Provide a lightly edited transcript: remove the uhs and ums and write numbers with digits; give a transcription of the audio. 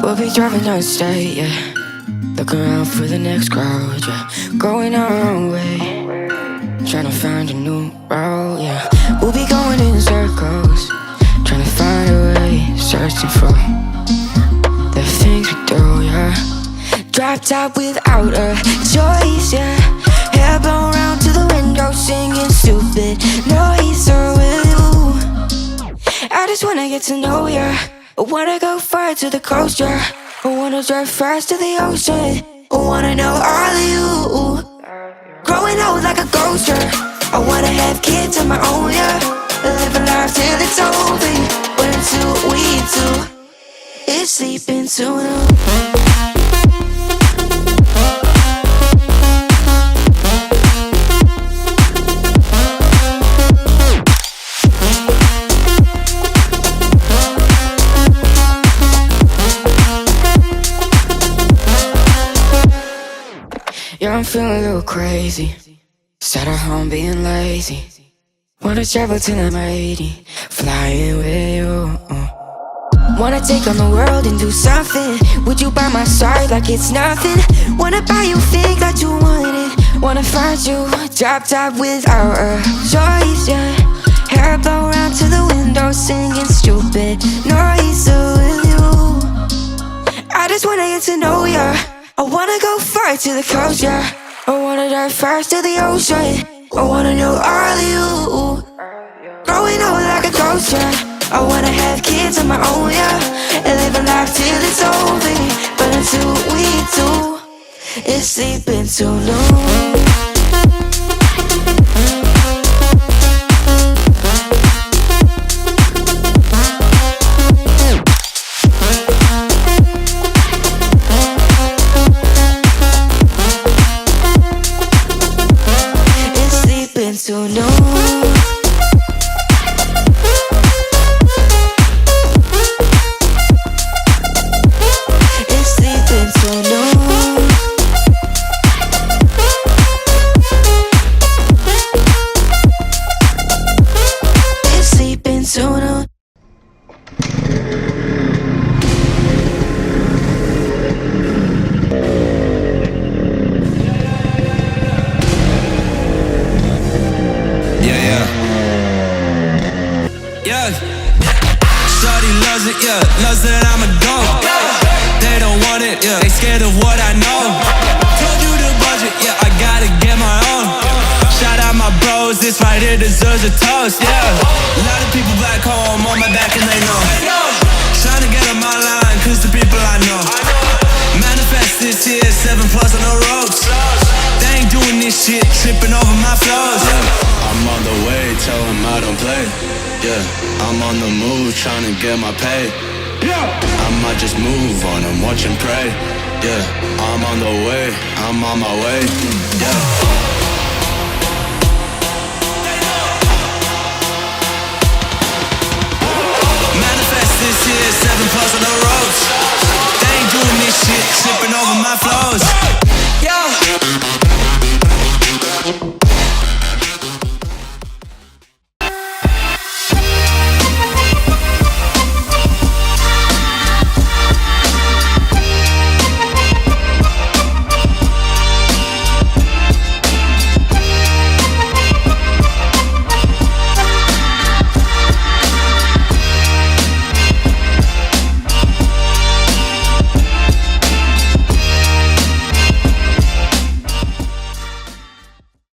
We'll be driving down the state, yeah. Looking around for the next crowd, yeah. Going our own way, trying to find a new route, yeah. We'll be going in circles, trying to find a way, searching for the things we do, yeah. Drop top without a choice, yeah. Hair blown round to the window, singing stupid noise. Or will you? I just wanna get to know ya. I wanna go far to the coast, yeah. I wanna drive fast to the ocean. I wanna know all of you. Growing old like a ghost, yeah. I wanna have kids of my own, yeah. Live a life till it's over. But until we do, it's sleeping soon. Yeah, I'm feeling a little crazy. Sat at home being lazy. Wanna travel till I'm 80, flying with you. Wanna take on the world and do something. Would you by my side like it's nothing? Wanna buy you things that you wanted. Wanna find you, drop top without a choice, yeah. Hair blow round to the window, singing stupid noise. So will you? I just wanna get to know ya. I wanna go far to the coast, yeah. I wanna dive fast to the ocean. I wanna know all of you. Growing old like a ghost, yeah. I wanna have kids of my own, yeah. And live a life till it's over. But until we do, it's sleeping too long. So no, it's sleeping so long. It's sleeping so long. Shorty loves it, yeah, loves that I'm a dog. They don't want it, yeah, they scared of what I know. Told you the budget, yeah, I gotta get my own. Shout out my bros, this right here deserves a toast, yeah. A lot of people back home on my back and they know. Trying to get on my line, cause the people I know. Manifest this year, 7+ on the ropes. They ain't doing this shit, tripping over my flows, yeah. I'm on the way, tell them I don't play. Yeah, I'm on the move, tryna get my pay. I might just move on and watch and pray. Yeah, I'm on the way, I'm on my way. Yeah. Manifest this year, 7+ on the ropes. They ain't doing this shit, tripping over my flows.